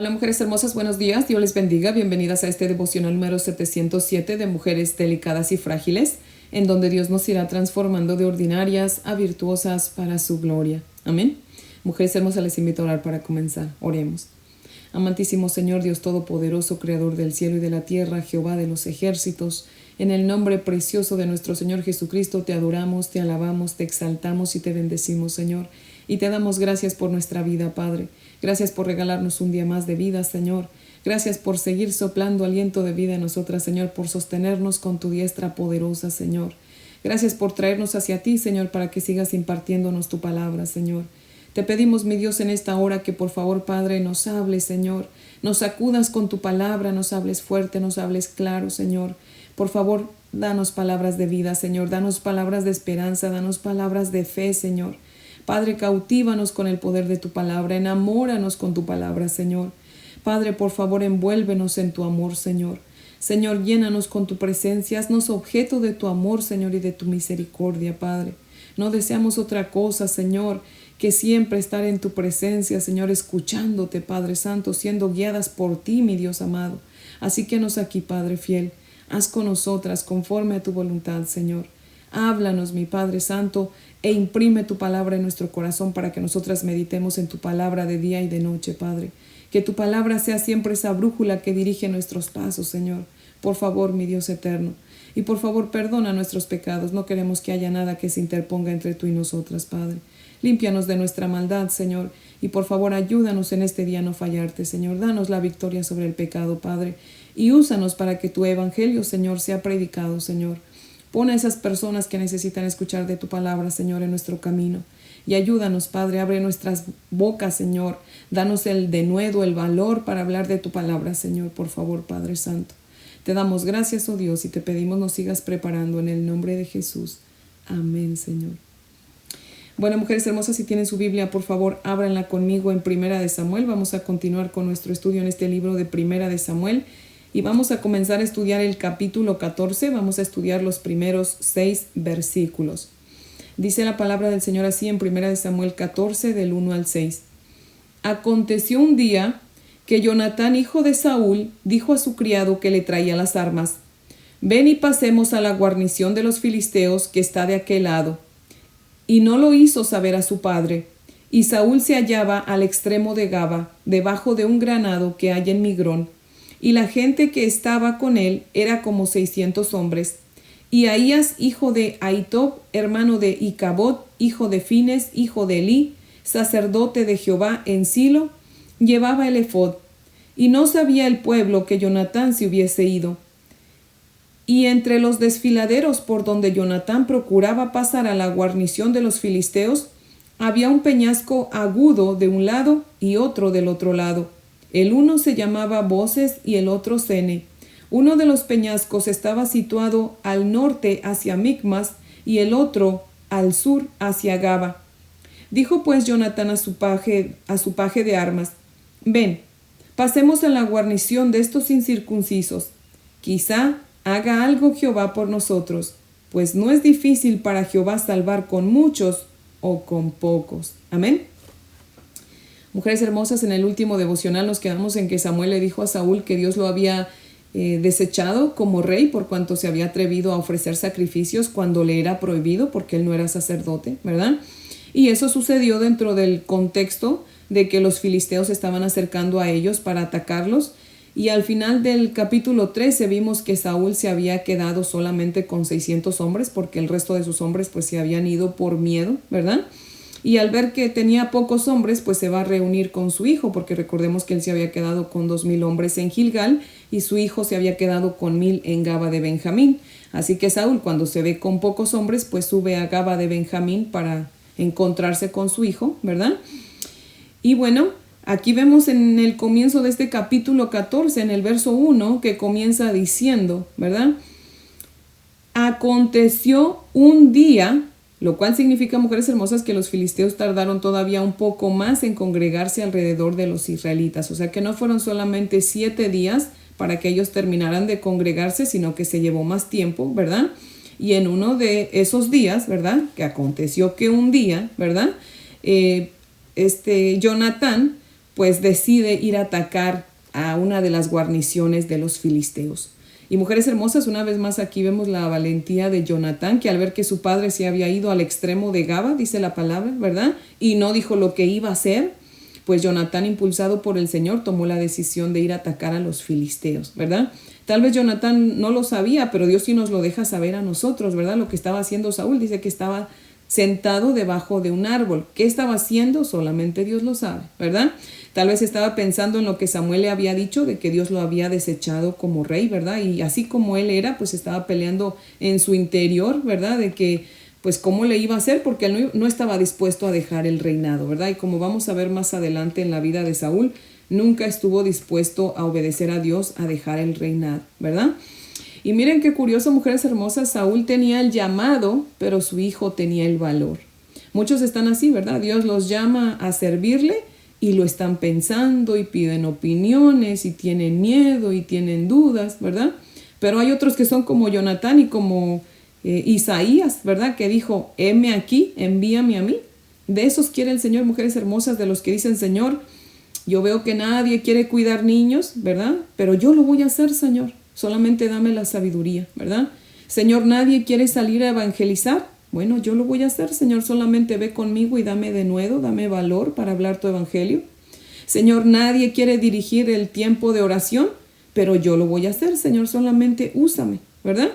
Hola mujeres hermosas, buenos días, Dios les bendiga, bienvenidas a este devocional número 707 de mujeres delicadas y frágiles, en donde Dios nos irá transformando de ordinarias a virtuosas para su gloria. Amén. Mujeres hermosas, les invito a orar para comenzar. Oremos. Amantísimo Señor, Dios Todopoderoso, Creador del cielo y de la tierra, Jehová de los ejércitos, en el nombre precioso de nuestro Señor Jesucristo, te adoramos, te alabamos, te exaltamos y te bendecimos, Señor. Y te damos gracias por nuestra vida, Padre. Gracias por regalarnos un día más de vida, Señor. Gracias por seguir soplando aliento de vida en nosotras, Señor, por sostenernos con tu diestra poderosa, Señor. Gracias por traernos hacia ti, Señor, para que sigas impartiéndonos tu palabra, Señor. Te pedimos, mi Dios, en esta hora que por favor, Padre, nos hables, Señor. Nos sacudas con tu palabra, nos hables fuerte, nos hables claro, Señor. Por favor, danos palabras de vida, Señor. Danos palabras de esperanza, danos palabras de fe, Señor. Padre, cautívanos con el poder de tu palabra, enamóranos con tu palabra, Señor. Padre, por favor, envuélvenos en tu amor, Señor. Señor, llénanos con tu presencia, haznos objeto de tu amor, Señor, y de tu misericordia, Padre. No deseamos otra cosa, Señor, que siempre estar en tu presencia, Señor, escuchándote, Padre Santo, siendo guiadas por ti, mi Dios amado. Así que nos aquí, Padre fiel, haz con nosotras conforme a tu voluntad, Señor. Háblanos, mi Padre Santo, e imprime tu palabra en nuestro corazón para que nosotras meditemos en tu palabra de día y de noche, Padre. Que tu palabra sea siempre esa brújula que dirige nuestros pasos, Señor. Por favor, mi Dios eterno. Y por favor, perdona nuestros pecados. No queremos que haya nada que se interponga entre tú y nosotras, Padre. Límpianos de nuestra maldad, Señor. Y por favor, ayúdanos en este día a no fallarte, Señor. Danos la victoria sobre el pecado, Padre. Y úsanos para que tu evangelio, Señor, sea predicado, Señor. Pon a esas personas que necesitan escuchar de tu palabra, Señor, en nuestro camino. Y ayúdanos, Padre, abre nuestras bocas, Señor. Danos el denuedo, el valor para hablar de tu palabra, Señor, por favor, Padre Santo. Te damos gracias, oh Dios, y te pedimos nos sigas preparando en el nombre de Jesús. Amén, Señor. Bueno, mujeres hermosas, si tienen su Biblia, por favor, ábranla conmigo en Primera de Samuel. Vamos a continuar con nuestro estudio en este libro de Primera de Samuel. Y vamos a comenzar a estudiar el capítulo 14, vamos a estudiar los primeros 6 versículos. Dice la palabra del Señor así en 1 Samuel 14, del 1 al 6. Aconteció un día que Jonatán, hijo de Saúl, dijo a su criado que le traía las armas: ven y pasemos a la guarnición de los filisteos que está de aquel lado. Y no lo hizo saber a su padre. Y Saúl se hallaba al extremo de Gaba, debajo de un granado que hay en Migrón. Y la gente que estaba con él era como 600 hombres. Y Ahías, hijo de Ahitob, hermano de Icabod, hijo de Fines, hijo de Elí, sacerdote de Jehová en Silo, llevaba el ephod. Y no sabía el pueblo que Jonatán se hubiese ido. Y entre los desfiladeros por donde Jonatán procuraba pasar a la guarnición de los filisteos, había un peñasco agudo de un lado y otro del otro lado. El uno se llamaba Boses y el otro Sene. Uno de los peñascos estaba situado al norte hacia Micmas y el otro al sur hacia Gaba. Dijo pues Jonatán a su paje de armas: ven, pasemos a la guarnición de estos incircuncisos. Quizá haga algo Jehová por nosotros, pues no es difícil para Jehová salvar con muchos o con pocos. Amén. Mujeres hermosas, en el último devocional nos quedamos en que Samuel le dijo a Saúl que Dios lo había desechado como rey por cuanto se había atrevido a ofrecer sacrificios cuando le era prohibido porque él no era sacerdote, ¿verdad? Y eso sucedió dentro del contexto de que los filisteos estaban acercando a ellos para atacarlos. Y al final del capítulo 13 vimos que Saúl se había quedado solamente con 600 hombres porque el resto de sus hombres pues se habían ido por miedo, ¿verdad? Y al ver que tenía pocos hombres, pues se va a reunir con su hijo, porque recordemos que él se había quedado con 2000 hombres en Gilgal y su hijo se había quedado con 1000 en Gaba de Benjamín. Así que Saúl, cuando se ve con pocos hombres, pues sube a Gaba de Benjamín para encontrarse con su hijo, ¿verdad? Y bueno, aquí vemos en el comienzo de este capítulo 14, en el verso 1, que comienza diciendo, ¿verdad? Aconteció un día, lo cual significa, mujeres hermosas, que los filisteos tardaron todavía un poco más en congregarse alrededor de los israelitas. O sea que no fueron solamente 7 días para que ellos terminaran de congregarse, sino que se llevó más tiempo, ¿verdad? Y en uno de esos días, ¿verdad? Que aconteció que un día, ¿verdad? Jonatán pues decide ir a atacar a una de las guarniciones de los filisteos. Y mujeres hermosas, una vez más aquí vemos la valentía de Jonatán, que al ver que su padre se había ido al extremo de Gaba, dice la palabra, ¿verdad? Y no dijo lo que iba a hacer, pues Jonatán, impulsado por el Señor, tomó la decisión de ir a atacar a los filisteos, ¿verdad? Tal vez Jonatán no lo sabía, pero Dios sí nos lo deja saber a nosotros, ¿verdad? Lo que estaba haciendo Saúl, dice que estaba sentado debajo de un árbol. ¿Qué estaba haciendo? Solamente Dios lo sabe, ¿verdad? Tal vez estaba pensando en lo que Samuel le había dicho, de que Dios lo había desechado como rey, ¿verdad? Y así como él era, pues estaba peleando en su interior, ¿verdad? De que, pues, ¿cómo le iba a hacer? Porque él no estaba dispuesto a dejar el reinado, ¿verdad? Y como vamos a ver más adelante en la vida de Saúl, nunca estuvo dispuesto a obedecer a Dios, a dejar el reinado, ¿verdad? Y miren qué curioso, mujeres hermosas, Saúl tenía el llamado, pero su hijo tenía el valor. Muchos están así, ¿verdad? Dios los llama a servirle y lo están pensando y piden opiniones y tienen miedo y tienen dudas, ¿verdad? Pero hay otros que son como Jonatán y como Isaías, ¿verdad? Que dijo, heme aquí, envíame a mí. De esos quiere el Señor, mujeres hermosas, de los que dicen, Señor, yo veo que nadie quiere cuidar niños, ¿verdad? Pero yo lo voy a hacer, Señor. Solamente dame la sabiduría, ¿verdad? Señor, nadie quiere salir a evangelizar. Bueno, yo lo voy a hacer, Señor. Solamente ve conmigo y dame denuedo, dame valor para hablar tu evangelio. Señor, nadie quiere dirigir el tiempo de oración, pero yo lo voy a hacer, Señor. Solamente úsame, ¿verdad?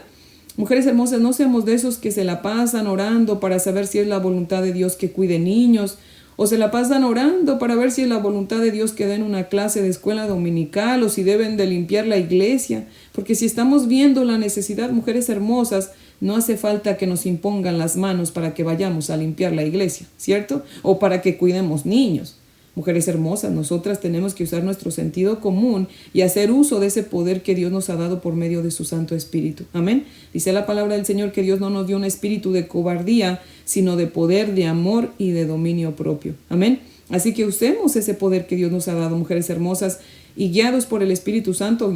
Mujeres hermosas, no seamos de esos que se la pasan orando para saber si es la voluntad de Dios que cuide niños, o se la pasan orando para ver si es la voluntad de Dios que den una clase de escuela dominical o si deben de limpiar la iglesia. Porque si estamos viendo la necesidad, mujeres hermosas, no hace falta que nos impongan las manos para que vayamos a limpiar la iglesia, ¿cierto? O para que cuidemos niños. Mujeres hermosas, nosotras tenemos que usar nuestro sentido común y hacer uso de ese poder que Dios nos ha dado por medio de su Santo Espíritu. Amén. Dice la palabra del Señor que Dios no nos dio un espíritu de cobardía, sino de poder, de amor y de dominio propio. Amén. Así que usemos ese poder que Dios nos ha dado, mujeres hermosas, y guiadas por el Espíritu Santo,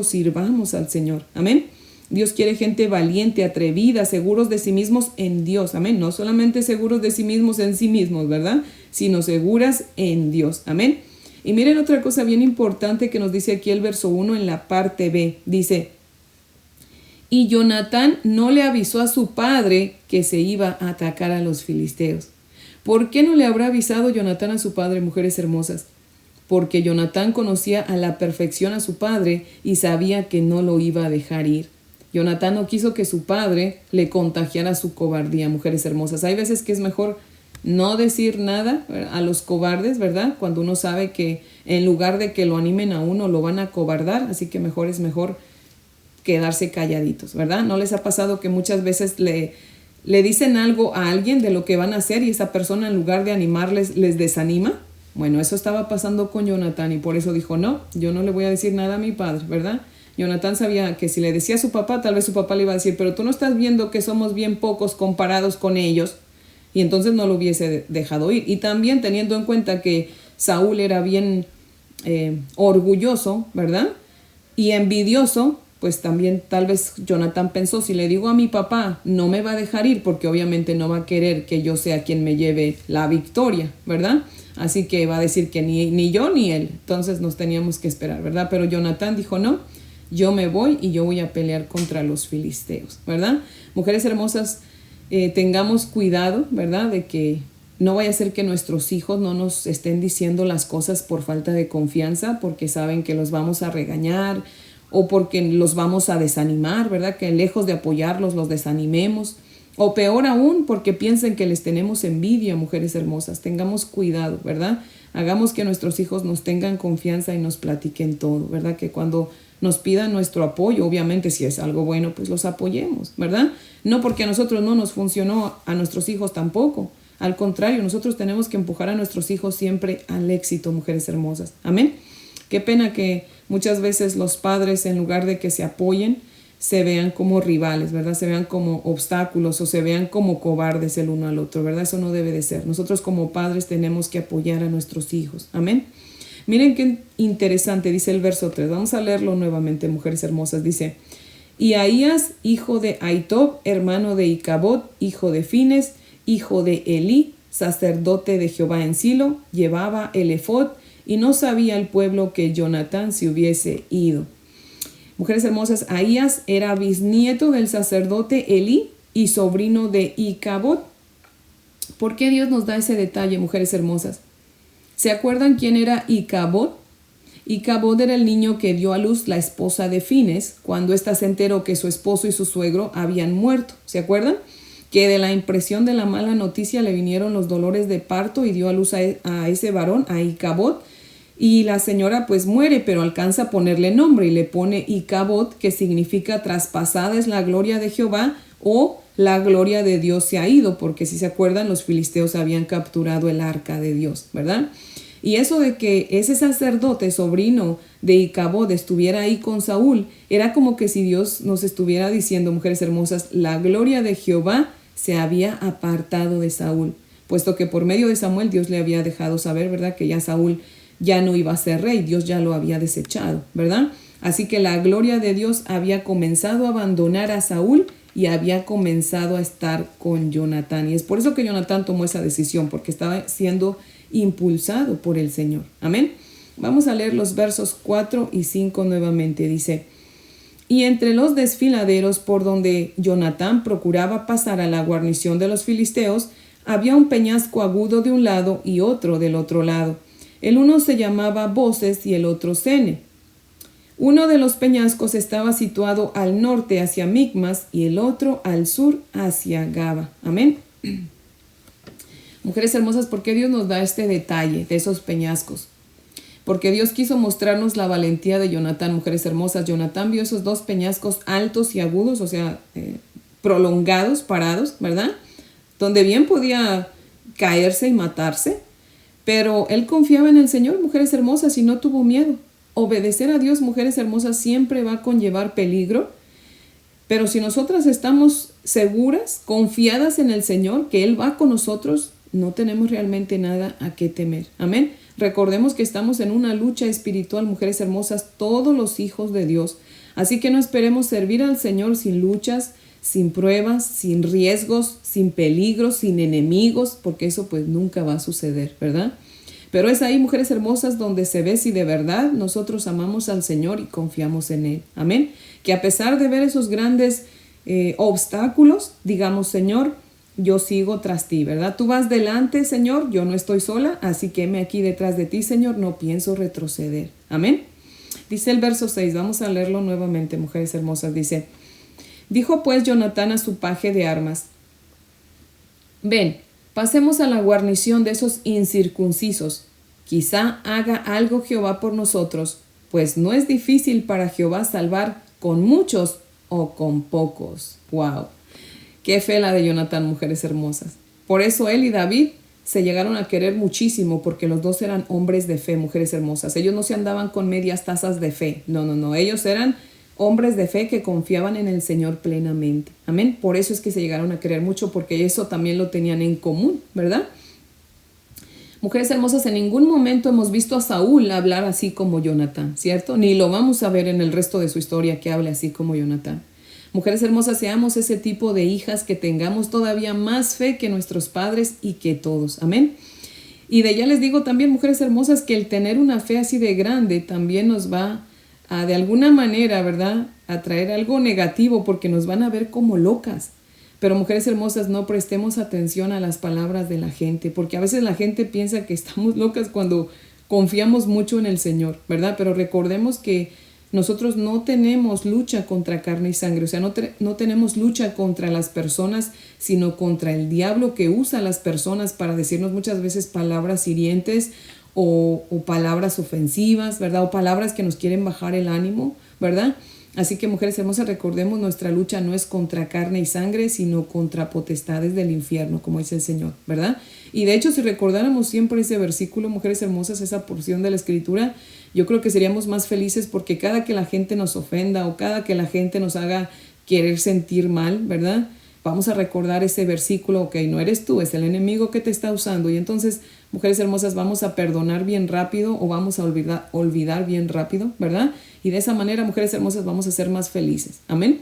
sirvamos al Señor. Amén. Dios quiere gente valiente, atrevida, seguros de sí mismos en Dios. Amén. No solamente seguros de sí mismos en sí mismos, ¿verdad? Sino seguras en Dios. Amén. Y miren otra cosa bien importante que nos dice aquí el verso 1 en la parte B. Dice, y Jonatán no le avisó a su padre que se iba a atacar a los filisteos. ¿Por qué no le habrá avisado Jonatán a su padre, mujeres hermosas? Porque Jonatán conocía a la perfección a su padre y sabía que no lo iba a dejar ir. Jonatán no quiso que su padre le contagiara su cobardía, mujeres hermosas. Hay veces que es mejor no decir nada a los cobardes, ¿verdad? Cuando uno sabe que en lugar de que lo animen a uno, lo van a cobardar, así que es mejor quedarse calladitos, ¿verdad? ¿No les ha pasado que muchas veces le dicen algo a alguien de lo que van a hacer y esa persona en lugar de animarles les desanima? Bueno, eso estaba pasando con Jonatán y por eso dijo, no, yo no le voy a decir nada a mi padre, ¿verdad? Jonatán sabía que si le decía a su papá, tal vez su papá le iba a decir, pero tú no estás viendo que somos bien pocos comparados con ellos, y entonces no lo hubiese dejado ir. Y también teniendo en cuenta que Saúl era bien orgulloso, ¿verdad? Y envidioso, pues también tal vez Jonatán pensó, si le digo a mi papá, no me va a dejar ir, porque obviamente no va a querer que yo sea quien me lleve la victoria, ¿verdad? Así que va a decir que ni yo ni él. Entonces nos teníamos que esperar, ¿verdad? Pero Jonatán dijo, no, yo me voy y yo voy a pelear contra los filisteos, ¿verdad? Mujeres hermosas, tengamos cuidado, ¿verdad? De que no vaya a ser que nuestros hijos no nos estén diciendo las cosas por falta de confianza, porque saben que los vamos a regañar o porque los vamos a desanimar, ¿verdad? Que lejos de apoyarlos, los desanimemos. O peor aún, porque piensen que les tenemos envidia, mujeres hermosas. Tengamos cuidado, ¿verdad? Hagamos que nuestros hijos nos tengan confianza y nos platiquen todo, ¿verdad? Que cuando nos pidan nuestro apoyo, obviamente si es algo bueno, pues los apoyemos, ¿verdad? No porque a nosotros no nos funcionó, a nuestros hijos tampoco. Al contrario, nosotros tenemos que empujar a nuestros hijos siempre al éxito, mujeres hermosas. Amén. Qué pena que muchas veces los padres, en lugar de que se apoyen, se vean como rivales, ¿verdad? Se vean como obstáculos o se vean como cobardes el uno al otro, ¿verdad? Eso no debe de ser. Nosotros como padres tenemos que apoyar a nuestros hijos. Amén. Miren qué interesante, dice el verso 3. Vamos a leerlo nuevamente, mujeres hermosas. Dice, y Ahías, hijo de Ahitob, hermano de Icabod, hijo de Fines, hijo de Elí, sacerdote de Jehová en Silo, llevaba el efod y no sabía el pueblo que Jonatán se hubiese ido. Mujeres hermosas, Ahías era bisnieto del sacerdote Elí y sobrino de Icabod. ¿Por qué Dios nos da ese detalle, mujeres hermosas? ¿Se acuerdan quién era Icabod? Icabod era el niño que dio a luz la esposa de Fines cuando ésta se enteró que su esposo y su suegro habían muerto. ¿Se acuerdan? Que de la impresión de la mala noticia le vinieron los dolores de parto y dio a luz a ese varón, a Icabod. Y la señora pues muere, pero alcanza a ponerle nombre y le pone Icabod, que significa traspasada es la gloria de Jehová o la gloria de Dios se ha ido, porque si se acuerdan los filisteos habían capturado el arca de Dios, ¿verdad? Y eso de que ese sacerdote, sobrino de Icabod, estuviera ahí con Saúl, era como que si Dios nos estuviera diciendo, mujeres hermosas, la gloria de Jehová se había apartado de Saúl, puesto que por medio de Samuel Dios le había dejado saber, ¿verdad?, que ya Saúl ya no iba a ser rey, Dios ya lo había desechado, ¿verdad? Así que la gloria de Dios había comenzado a abandonar a Saúl y había comenzado a estar con Jonatán. Y es por eso que Jonatán tomó esa decisión, porque estaba siendo impulsado por el Señor. Amén. Vamos a leer los versos 4 y 5 nuevamente. Dice: y entre los desfiladeros por donde Jonatán procuraba pasar a la guarnición de los filisteos, había un peñasco agudo de un lado y otro del otro lado. El uno se llamaba Boses y el otro Sene. Uno de los peñascos estaba situado al norte hacia Micmas y el otro al sur hacia Gaba. Amén. Mujeres hermosas, ¿por qué Dios nos da este detalle de esos peñascos? Porque Dios quiso mostrarnos la valentía de Jonatán, mujeres hermosas. Jonatán vio esos dos peñascos altos y agudos, o sea, prolongados, parados, ¿verdad? Donde bien podía caerse y matarse, pero él confiaba en el Señor, mujeres hermosas, y no tuvo miedo. Obedecer a Dios, mujeres hermosas, siempre va a conllevar peligro, pero si nosotras estamos seguras, confiadas en el Señor, que Él va con nosotros, no tenemos realmente nada a qué temer. Amén. Recordemos que estamos en una lucha espiritual, mujeres hermosas, todos los hijos de Dios. Así que no esperemos servir al Señor sin luchas, sin pruebas, sin riesgos, sin peligros, sin enemigos, porque eso pues nunca va a suceder, ¿verdad? Pero es ahí, mujeres hermosas, donde se ve si de verdad nosotros amamos al Señor y confiamos en Él. Amén. Que a pesar de ver esos grandes obstáculos, digamos, Señor, yo sigo tras ti, ¿verdad? Tú vas delante, Señor, yo no estoy sola, así que heme aquí detrás de ti, Señor, no pienso retroceder. Amén. Dice el verso 6, vamos a leerlo nuevamente, mujeres hermosas. Dice: dijo pues Jonatán a su paje de armas: ven, pasemos a la guarnición de esos incircuncisos. Quizá haga algo Jehová por nosotros, pues no es difícil para Jehová salvar con muchos o con pocos. ¡Wow! Qué fe la de Jonatán, mujeres hermosas. Por eso él y David se llegaron a querer muchísimo, porque los dos eran hombres de fe, mujeres hermosas. Ellos no se andaban con medias tazas de fe. No. Ellos eran hombres de fe que confiaban en el Señor plenamente. Amén. Por eso es que se llegaron a querer mucho, porque eso también lo tenían en común, ¿verdad? Mujeres hermosas, en ningún momento hemos visto a Saúl hablar así como Jonatán, ¿cierto? Ni lo vamos a ver en el resto de su historia que hable así como Jonatán. Mujeres hermosas, seamos ese tipo de hijas que tengamos todavía más fe que nuestros padres y que todos. Amén. Y de ella les digo también, mujeres hermosas, que el tener una fe así de grande también nos va a, de alguna manera, ¿verdad?, a traer algo negativo, porque nos van a ver como locas. Pero mujeres hermosas, no prestemos atención a las palabras de la gente, porque a veces la gente piensa que estamos locas cuando confiamos mucho en el Señor, ¿verdad? Pero recordemos que nosotros no tenemos lucha contra carne y sangre, o sea, no tenemos lucha contra las personas, sino contra el diablo que usa a las personas para decirnos muchas veces palabras hirientes o palabras ofensivas, ¿verdad? O palabras que nos quieren bajar el ánimo, ¿verdad? Así que, mujeres hermosas, recordemos, nuestra lucha no es contra carne y sangre, sino contra potestades del infierno, como dice el Señor, ¿verdad? Y de hecho, si recordáramos siempre ese versículo, mujeres hermosas, esa porción de la Escritura, yo creo que seríamos más felices, porque cada que la gente nos ofenda o cada que la gente nos haga querer sentir mal, ¿verdad?, vamos a recordar ese versículo. Ok, no eres tú, es el enemigo que te está usando. Y entonces, mujeres hermosas, vamos a perdonar bien rápido o vamos a olvidar bien rápido, ¿verdad? Y de esa manera, mujeres hermosas, vamos a ser más felices. Amén.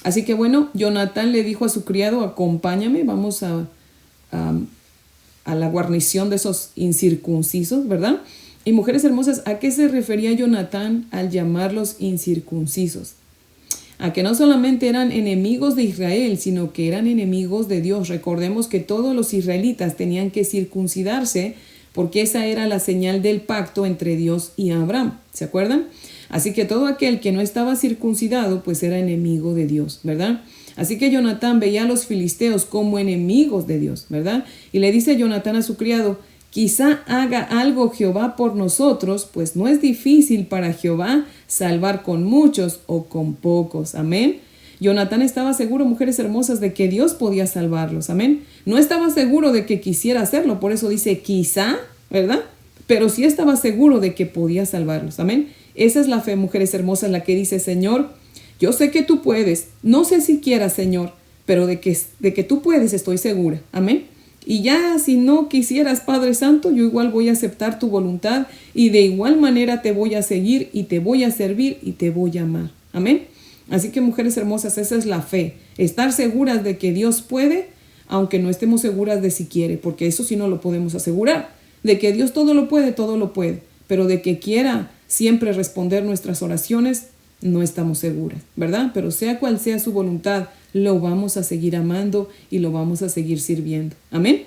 Así que bueno, Jonatán le dijo a su criado: acompáñame, vamos a a la guarnición de esos incircuncisos, ¿verdad? Y mujeres hermosas, ¿a qué se refería Jonatán al llamarlos incircuncisos? A que no solamente eran enemigos de Israel, sino que eran enemigos de Dios. Recordemos que todos los israelitas tenían que circuncidarse porque esa era la señal del pacto entre Dios y Abraham. ¿Se acuerdan? Así que todo aquel que no estaba circuncidado, pues era enemigo de Dios, ¿verdad? Así que Jonatán veía a los filisteos como enemigos de Dios, ¿verdad? Y le dice Jonatán a su criado, quizá haga algo Jehová por nosotros, pues no es difícil para Jehová salvar con muchos o con pocos. Amén. Jonatán estaba seguro, mujeres hermosas, de que Dios podía salvarlos. Amén. No estaba seguro de que quisiera hacerlo, por eso dice quizá, ¿verdad? Pero sí estaba seguro de que podía salvarlos. Amén. Esa es la fe, mujeres hermosas, la que dice, Señor, yo sé que tú puedes. No sé si quieras, Señor, pero de que tú puedes estoy segura. Amén. Y ya si no quisieras, Padre Santo, yo igual voy a aceptar tu voluntad y de igual manera te voy a seguir y te voy a servir y te voy a amar. Amén. Así que mujeres hermosas, esa es la fe. Estar seguras de que Dios puede, aunque no estemos seguras de si quiere, porque eso sí no lo podemos asegurar. De que Dios todo lo puede. Pero de que quiera siempre responder nuestras oraciones, no estamos seguras, ¿verdad? Pero sea cual sea su voluntad, lo vamos a seguir amando y lo vamos a seguir sirviendo. Amén.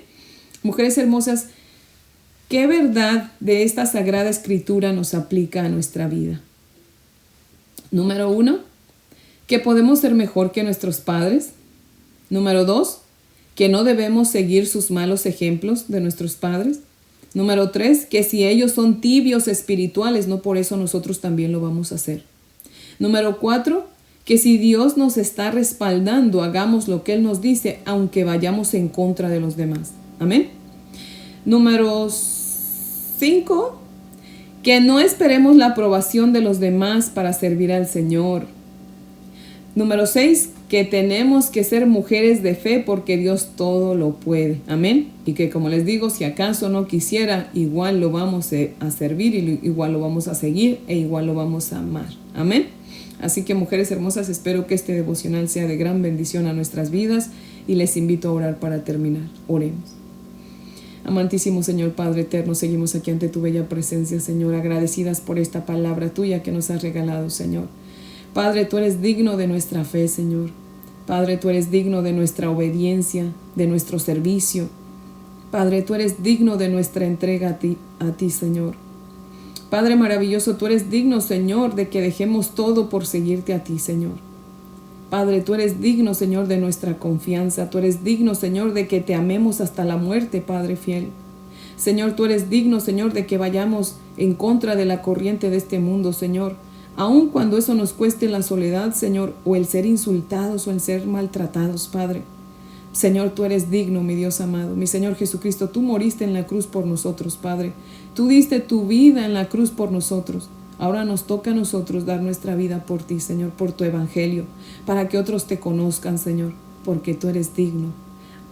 Mujeres hermosas, ¿qué verdad de esta sagrada escritura nos aplica a nuestra vida? Número 1, que podemos ser mejor que nuestros padres. Número 2, que no debemos seguir sus malos ejemplos de nuestros padres. Número 3, que si ellos son tibios espirituales, no por eso nosotros también lo vamos a hacer. Número 4, que si Dios nos está respaldando, hagamos lo que Él nos dice, aunque vayamos en contra de los demás. Amén. Número 5, que no esperemos la aprobación de los demás para servir al Señor. Número 6, que tenemos que ser mujeres de fe porque Dios todo lo puede. Amén. Y que como les digo, si acaso no quisiera, igual lo vamos a servir, y igual lo vamos a seguir e igual lo vamos a amar. Amén. Así que mujeres hermosas, espero que este devocional sea de gran bendición a nuestras vidas y les invito a orar para terminar. Oremos. Amantísimo Señor Padre eterno, seguimos aquí ante tu bella presencia, Señor, agradecidas por esta palabra tuya que nos has regalado, Señor. Padre, tú eres digno de nuestra fe, Señor. Padre, tú eres digno de nuestra obediencia, de nuestro servicio. Padre, tú eres digno de nuestra entrega a ti, Señor. Padre maravilloso, tú eres digno, Señor, de que dejemos todo por seguirte a ti, Señor. Padre, tú eres digno, Señor, de nuestra confianza. Tú eres digno, Señor, de que te amemos hasta la muerte, Padre fiel. Señor, tú eres digno, Señor, de que vayamos en contra de la corriente de este mundo, Señor. Aun cuando eso nos cueste la soledad, Señor, o el ser insultados o el ser maltratados, Padre. Señor, tú eres digno, mi Dios amado. Mi Señor Jesucristo, tú moriste en la cruz por nosotros, Padre. Tú diste tu vida en la cruz por nosotros. Ahora nos toca a nosotros dar nuestra vida por ti, Señor, por tu evangelio, para que otros te conozcan, Señor, porque tú eres digno.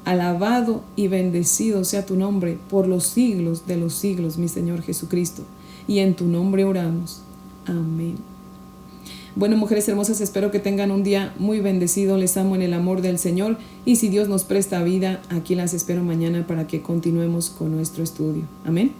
Alabado y bendecido sea tu nombre por los siglos de los siglos, mi Señor Jesucristo. Y en tu nombre oramos. Amén. Bueno, mujeres hermosas, espero que tengan un día muy bendecido. Les amo en el amor del Señor y si Dios nos presta vida, aquí las espero mañana para que continuemos con nuestro estudio. Amén.